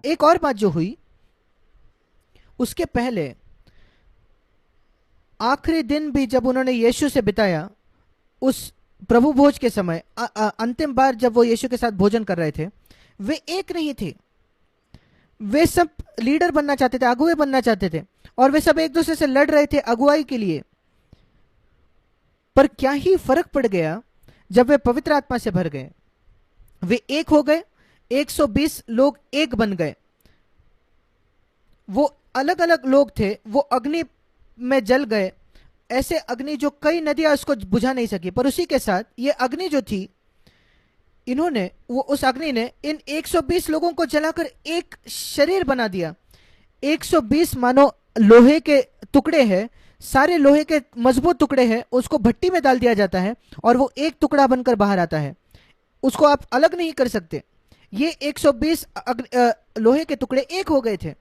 एक और बात जो हुई, उसके पहले आखिरी दिन भी जब उन्होंने यीशु से बिताया, उस प्रभु भोज के समय अंतिम बार जब वो यीशु के साथ भोजन कर रहे थे, वे एक नहीं थे। वे सब लीडर बनना चाहते थे, अगुवे बनना चाहते थे, और वे सब एक दूसरे से लड़ रहे थे अगुवाई के लिए। पर क्या ही फर्क पड़ गया जब वे पवित्र आत्मा से भर गए। वे एक हो गए, 120 लोग एक बन गए। वो अलग अलग लोग थे, वो अग्नि में जल गए, ऐसे अग्नि जो कई नदियां उसको बुझा नहीं सकी। पर उसी के साथ ये अग्नि जो थी, इन्होंने उस अग्नि ने इन 120 लोगों को जलाकर एक शरीर बना दिया। 120 मानो लोहे के टुकड़े हैं, सारे लोहे के मजबूत टुकड़े हैं, उसको भट्टी में डाल दिया जाता है और वो एक टुकड़ा बनकर बाहर आता है। उसको आप अलग नहीं कर सकते। ये 120 लोहे के टुकड़े एक हो गए थे।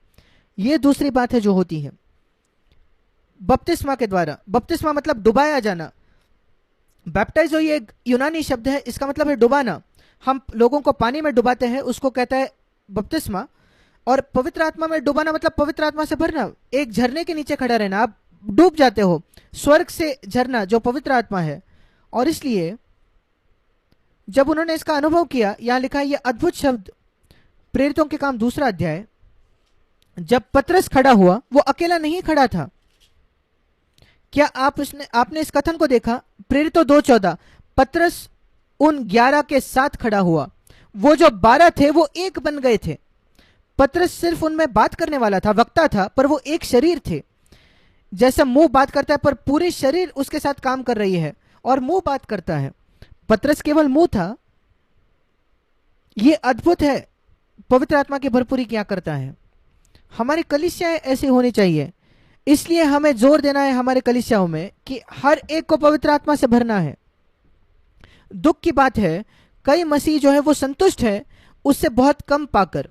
ये दूसरी बात है जो होती है बपतिस्मा के द्वारा। बपतिस्मा मतलब डुबाया जाना। बैप्टाइज ये एक यूनानी शब्द है, इसका मतलब है डुबाना। हम लोगों को पानी में डुबाते हैं, उसको कहता है बपतिस्मा। और पवित्र आत्मा में डुबाना मतलब पवित्र आत्मा से भरना, एक झरने के नीचे खड़ा रहना, आप डूब जाते हो। स्वर्ग से झरना जो पवित्र आत्मा है। और इसलिए जब उन्होंने इसका अनुभव किया, यहां लिखा है ये अद्भुत शब्द, प्रेरितों के काम 2 अध्याय, जब पतरस खड़ा हुआ, वो अकेला नहीं खड़ा था। क्या आपने इस कथन को देखा? प्रेरितों 2:14, पतरस उन 11 के साथ खड़ा हुआ। वो जो 12 थे वो एक बन गए थे। पतरस सिर्फ उनमें बात करने वाला था, वक्ता था, पर वो एक शरीर थे। जैसा मुंह बात करता है पर पूरे शरीर उसके साथ काम कर रही है, और मुंह बात करता है, पतरस केवल मुंह था। ये अद्भुत है पवित्र आत्मा की भरपूरी क्या करता है। हमारी कलीसियाएं ऐसी होनी चाहिए। इसलिए हमें जोर देना है हमारे कलीसियाओं में कि हर एक को पवित्र आत्मा से भरना है। दुख की बात है, कई मसीह जो है वो संतुष्ट है उससे बहुत कम पाकर।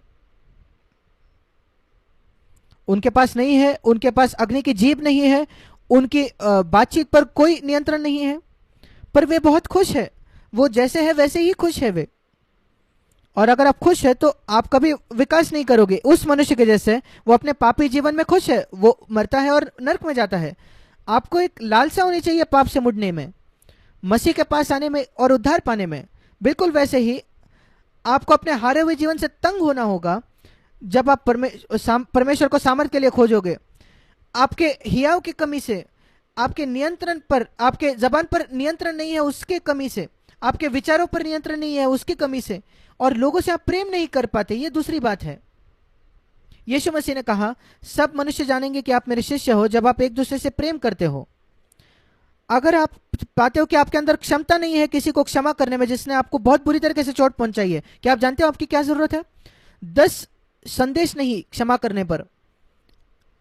उनके पास नहीं है, उनके पास अग्नि की जीभ नहीं है, उनकी बातचीत पर कोई नियंत्रण नहीं है, पर वे बहुत खुश है। वो जैसे है वैसे ही खुश है वे। और अगर आप खुश है तो आप कभी विकास नहीं करोगे उस मनुष्य के जैसे। वो अपने पापी जीवन में खुश है, वो मरता है और नरक में जाता है। आपको एक लालसा होनी चाहिए पाप से मुड़ने में, मसीह के पास आने में और उद्धार पाने में। बिल्कुल वैसे ही आपको अपने हारे हुए जीवन से तंग होना होगा जब आप परमेश्वर को सामर्थ के लिए खोजोगे। आपके हियाव की कमी से, आपके नियंत्रण पर, आपके जबान पर नियंत्रण नहीं है उसके कमी से, आपके विचारों पर नियंत्रण नहीं है उसकी कमी से, और लोगों से आप प्रेम नहीं कर पाते, ये दूसरी बात है। यीशु मसीह ने कहा, सब मनुष्य जानेंगे कि आप मेरे शिष्य हो जब आप एक दूसरे से प्रेम करते हो। अगर आप पाते हो कि आपके अंदर क्षमता नहीं है किसी को क्षमा करने में जिसने आपको बहुत बुरी तरीके से चोट पहुंचाई है, क्या आप जानते हो आपकी क्या जरूरत है? 10 संदेश नहीं क्षमा करने पर,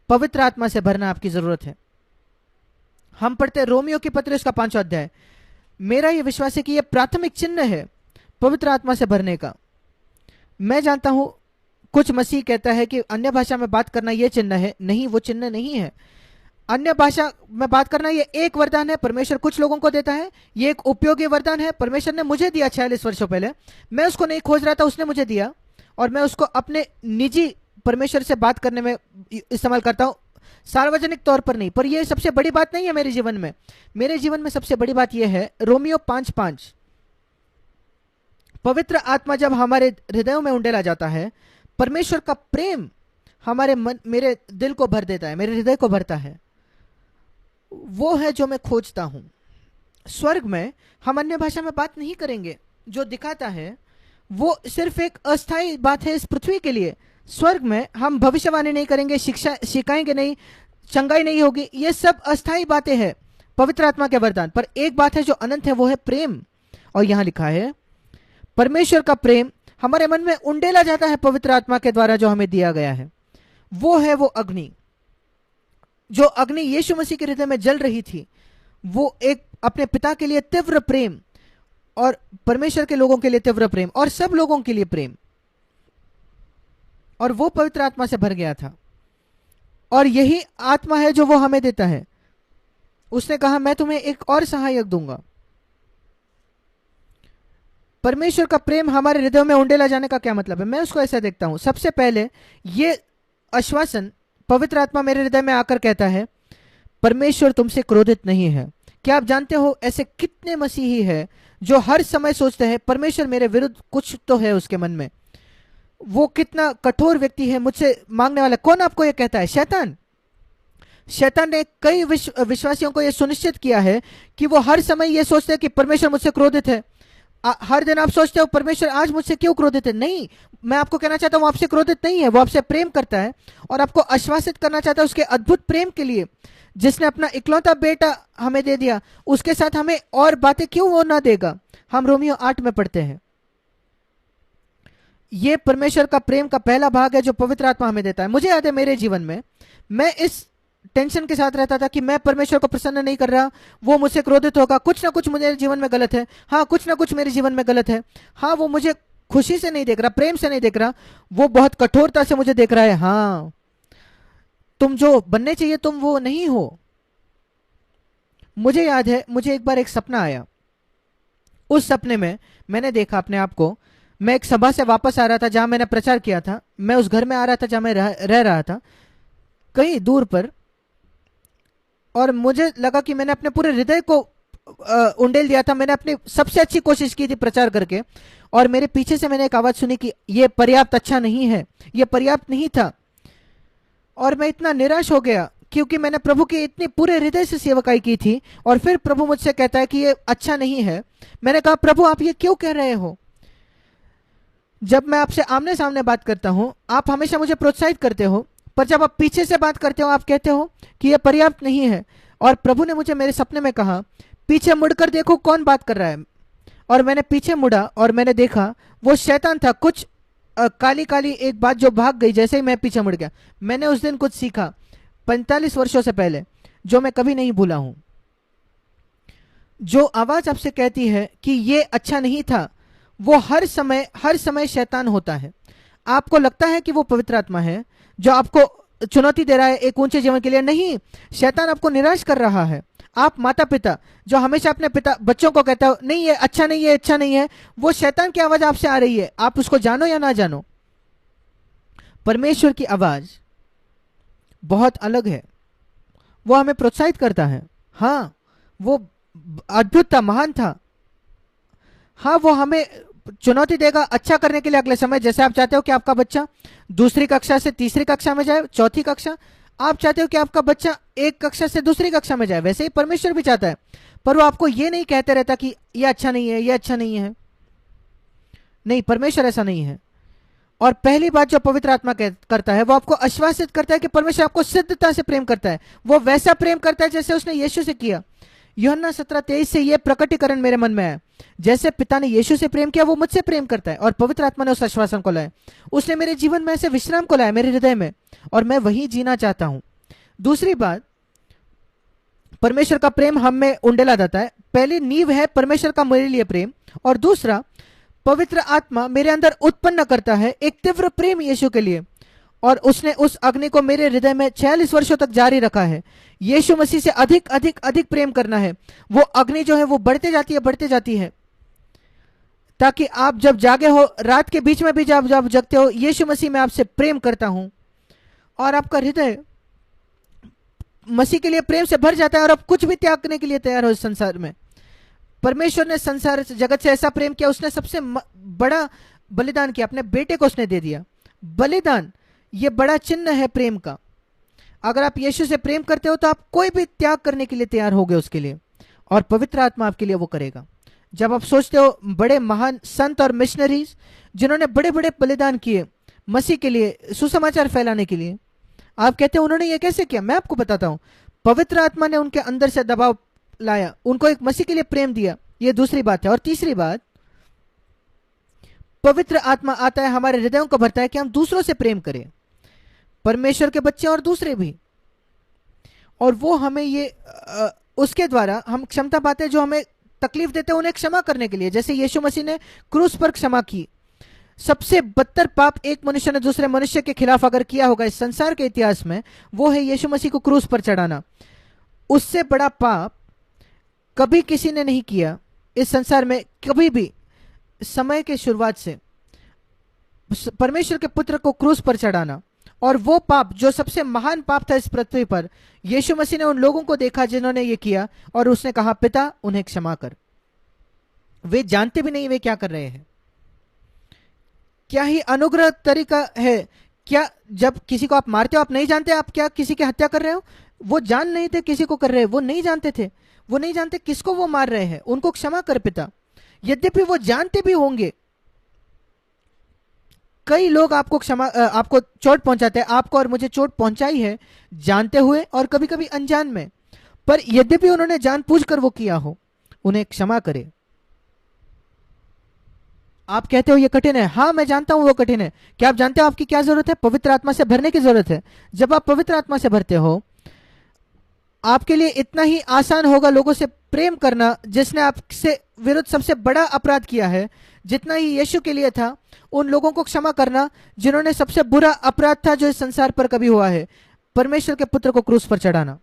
पवित्र आत्मा से भरना आपकी जरूरत है। हम पढ़ते रोमियो की पत्री उसका 5वां अध्याय। मेरा यह विश्वास है कि यह प्राथमिक चिन्ह है पवित्र आत्मा से भरने का। मैं जानता हूं कुछ मसीह कहता है कि अन्य भाषा में बात करना यह चिन्ह है। नहीं, वो चिन्ह नहीं है। अन्य भाषा में बात करना यह एक वरदान है, परमेश्वर कुछ लोगों को देता है। यह एक उपयोगी वरदान है, परमेश्वर ने मुझे दिया 46 वर्षों पहले। मैं उसको नहीं खोज रहा था, उसने मुझे दिया, और मैं उसको अपने निजी परमेश्वर से बात करने में इस्तेमाल करता हूं, सार्वजनिक तौर पर नहीं। पर यह सबसे बड़ी बात नहीं है मेरे जीवन में। मेरे जीवन में सबसे बड़ी बात यह है रोमियो 5:5, पवित्र आत्मा जब हमारे हृदयों में उंडेला जाता है, परमेश्वर का प्रेम हमारे मन, मेरे दिल को भर देता है, मेरे हृदय को भरता है। वो है जो मैं खोजता हूं। स्वर्ग में हम अन्य भाषा में बात नहीं करेंगे। जो दिखाता है वो सिर्फ एक अस्थायी बात है इस पृथ्वी के लिए। स्वर्ग में हम भविष्यवाणी नहीं करेंगे, शिक्षा सिखाएंगे नहीं, चंगाई नहीं होगी, ये सब अस्थायी बातें हैं पवित्र आत्मा के वरदान। पर एक बात है जो अनंत है, वो है प्रेम। और यहां लिखा है परमेश्वर का प्रेम हमारे मन में उंडेला जाता है पवित्र आत्मा के द्वारा जो हमें दिया गया है। वो है वो अग्नि, जो अग्नि यीशु मसीह के हृदय में जल रही थी। वो एक अपने पिता के लिए तीव्र प्रेम, और परमेश्वर के लोगों के लिए तीव्र प्रेम, और सब लोगों के लिए प्रेम, और वो पवित्र आत्मा से भर गया था। और यही आत्मा है जो वो हमें देता है। उसने कहा मैं तुम्हें एक और सहायक दूंगा। परमेश्वर का प्रेम हमारे हृदय में उंडेला जाने का क्या मतलब है? मैं उसको ऐसा देखता हूं, सबसे पहले ये आश्वासन पवित्र आत्मा मेरे हृदय में आकर कहता है, परमेश्वर तुमसे क्रोधित नहीं है। क्या आप जानते हो ऐसे कितने मसीही है जो हर समय सोचते हैं परमेश्वर मेरे विरुद्ध कुछ तो है उसके मन में। वो कितना कठोर व्यक्ति है मुझसे मांगने वाला। कौन आपको यह कहता है? शैतान। शैतान ने कई विश्वासियों को यह सुनिश्चित किया है कि वो हर समय यह सोचते हैं कि परमेश्वर मुझसे क्रोधित है। हर दिन आप सोचते हो परमेश्वर आज मुझसे क्यों क्रोधित है? नहीं, मैं आपको कहना चाहता हूं वो आपसे क्रोधित नहीं है, वो आपसे प्रेम करता है और आपको आश्वासित करना चाहता है उसके अद्भुत प्रेम के लिए, जिसने अपना इकलौता बेटा हमें दे दिया, उसके साथ हमें और बातें क्यों वो ना देगा। हम रोमियो 8 में पढ़ते हैं। ये परमेश्वर का प्रेम का पहला भाग है जो पवित्र आत्मा हमें देता है। मुझे याद है मेरे जीवन में मैं इस टेंशन के साथ रहता था कि मैं परमेश्वर को प्रसन्न नहीं कर रहा, वो मुझसे क्रोधित होगा, कुछ ना कुछ मेरे जीवन में गलत है। हाँ, कुछ ना कुछ मेरे जीवन में गलत है। हाँ, वो मुझे खुशी से नहीं देख रहा, प्रेम से नहीं देख रहा, वो बहुत कठोरता से मुझे देख रहा है। हाँ, तुम जो बनने चाहिए तुम वो नहीं हो। मुझे याद है मुझे एक बार एक सपना आया। उस सपने में मैंने देखा अपने आप को, मैं एक सभा से वापस आ रहा था जहां मैंने प्रचार किया था। मैं उस घर में आ रहा था जहां मैं रह रहा था कहीं दूर पर, और मुझे लगा कि मैंने अपने पूरे हृदय को उंडेल दिया था। मैंने अपनी सबसे अच्छी कोशिश की थी प्रचार करके, और मेरे पीछे से मैंने एक आवाज सुनी कि यह पर्याप्त अच्छा नहीं है, यह पर्याप्त नहीं था। और मैं इतना निराश हो गया क्योंकि मैंने प्रभु की इतनी पूरे हृदय से सेवकाई की थी, और फिर प्रभु मुझसे कहता है कि यह अच्छा नहीं है। मैंने कहा प्रभु आप ये क्यों कह रहे हो? जब मैं आपसे आमने सामने बात करता हूं आप हमेशा मुझे प्रोत्साहित करते हो, पर जब आप पीछे से बात करते हो आप कहते हो कि यह पर्याप्त नहीं है। और प्रभु ने मुझे मेरे सपने में कहा पीछे मुड़कर देखो कौन बात कर रहा है। और मैंने पीछे मुड़ा और मैंने देखा वो शैतान था। कुछ काली काली एक बात जो भाग गई जैसे ही मैं पीछे मुड़ गया। मैंने उस दिन कुछ सीखा 45 वर्षों से पहले जो मैं कभी नहीं भूला हूं। जो आवाज आपसे कहती है कि ये अच्छा नहीं था, वो हर समय शैतान होता है। आपको लगता है कि वो पवित्र आत्मा है जो आपको चुनौती दे रहा है एक ऊंचे जीवन के लिए। नहीं, शैतान आपको निराश कर रहा है। आप माता पिता जो हमेशा अपने बच्चों को कहते हो नहीं ये अच्छा नहीं है, अच्छा नहीं है, वो शैतान की आवाज आपसे आ रही है, आप उसको जानो या ना जानो। परमेश्वर की आवाज बहुत अलग है, वो हमें प्रोत्साहित करता है। हाँ, वो अद्भुत था, महान था। हाँ, वो हमें चुनौती देगा अच्छा करने के लिए अगले समय। जैसे आप चाहते हो कि आपका बच्चा दूसरी कक्षा से तीसरी कक्षा में जाए, चौथी कक्षा, आप चाहते हो कि आपका बच्चा एक कक्षा से दूसरी कक्षा में जाए, वैसे ही परमेश्वर भी चाहता है। पर वो आपको ये नहीं कहते रहता कि ये अच्छा नहीं है, ये अच्छा नहीं है। नहीं, परमेश्वर ऐसा नहीं है। और पहली बात जो पवित्र आत्मा करता है वो आपको आश्वासित करता है कि परमेश्वर आपको सिद्धता से प्रेम करता है। वो वैसा प्रेम करता है जैसे उसने यीशु से किया। यूहन्ना 17:23 से यह प्रकटीकरण मेरे मन में है, जैसे पिता ने यीशु से प्रेम किया वो मुझसे प्रेम करता है। और पवित्र आत्मा ने उस आश्वासन को लाया, उसने मेरे जीवन में ऐसे विश्राम को लाया मेरे हृदय में, और मैं वही जीना चाहता हूं। दूसरी बात, परमेश्वर का प्रेम हम में उंडेला जाता है। पहली नींव है परमेश्वर का मेरे लिए प्रेम, और दूसरा पवित्र आत्मा मेरे अंदर उत्पन्न करता है एक तीव्र प्रेम यीशु के लिए, और उसने उस अग्नि को मेरे हृदय में 46 वर्षों तक जारी रखा है। यीशु मसीह से अधिक अधिक अधिक प्रेम करना है। वो अग्नि जो है वो बढ़ते जाती है, ताकि आप जब जागे हो, रात के बीच में भी जब जगते हो, यीशु मसीह मैं आपसे प्रेम करता हूं, और आपका हृदय मसीह के लिए प्रेम से भर जाता है, और आप कुछ भी त्यागने के लिए तैयार हो इस संसार में। परमेश्वर ने संसार जगत से ऐसा प्रेम किया, उसने सबसे बड़ा बलिदान किया, अपने बेटे को उसने दे दिया। बलिदान ये बड़ा चिन्ह है प्रेम का। अगर आप यीशु से प्रेम करते हो तो आप कोई भी त्याग करने के लिए तैयार होगे उसके लिए, और पवित्र आत्मा आपके लिए वो करेगा। जब आप सोचते हो बड़े महान संत और मिशनरीज जिन्होंने बड़े बड़े बलिदान किए मसीह के लिए, सुसमाचार फैलाने के लिए, आप कहते हो उन्होंने ये कैसे किया? मैं आपको बताता हूं। पवित्र आत्मा ने उनके अंदर से दबाव लाया, उनको एक मसीह के लिए प्रेम दिया। ये दूसरी बात है। और तीसरी बात, पवित्र आत्मा आता है हमारे हृदयों को भरता है कि हम दूसरों से प्रेम करें, परमेश्वर के बच्चे और दूसरे भी। और वो हमें ये उसके द्वारा हम क्षमता पाते हैं जो हमें तकलीफ देते हैं उन्हें क्षमा करने के लिए। जैसे यीशु मसीह ने क्रूस पर क्षमा की। सबसे बदतर पाप एक मनुष्य ने दूसरे मनुष्य के खिलाफ अगर किया होगा इस संसार के इतिहास में, वो है यीशु मसीह को क्रूस पर चढ़ाना। उससे बड़ा पाप कभी किसी ने नहीं किया इस संसार में, कभी भी। समय के शुरुआत से परमेश्वर के पुत्र को क्रूस पर चढ़ाना, और वो पाप जो सबसे महान पाप था इस पृथ्वी पर, यीशु मसीह ने उन लोगों को देखा जिन्होंने ये किया, और उसने कहा पिता उन्हें क्षमा कर। वे जानते भी नहीं वे क्या कर रहे हैं। क्या ही अनुग्रह तरीका है। क्या जब किसी को आप मारते हो आप नहीं जानते आप क्या किसी की हत्या कर रहे हो? वो जान नहीं थे किसी को कर रहे, वो नहीं जानते थे, वो नहीं जानते किसको वो मार रहे हैं। उनको क्षमा कर पिता। यद्यपि वो जानते भी होंगे, कई लोग आपको चोट पहुंचाते हैं, आपको और मुझे चोट पहुंचाई है जानते हुए और कभी कभी अनजान में, पर यद्यपि उन्होंने जानबूझकर वो किया हो, उन्हें क्षमा करे। आप कहते हो ये कठिन है। हाँ मैं जानता हूं वो कठिन है। क्या आप जानते हो आपकी क्या जरूरत है? पवित्र आत्मा से भरने की जरूरत है। जब आप पवित्र आत्मा से भरते हो, आपके लिए इतना ही आसान होगा लोगों से प्रेम करना जिसने आपसे विरुद्ध सबसे बड़ा अपराध किया है, जितना ही यीशु के लिए था उन लोगों को क्षमा करना जिन्होंने सबसे बुरा अपराध था जो इस संसार पर कभी हुआ है, परमेश्वर के पुत्र को क्रूस पर चढ़ाना।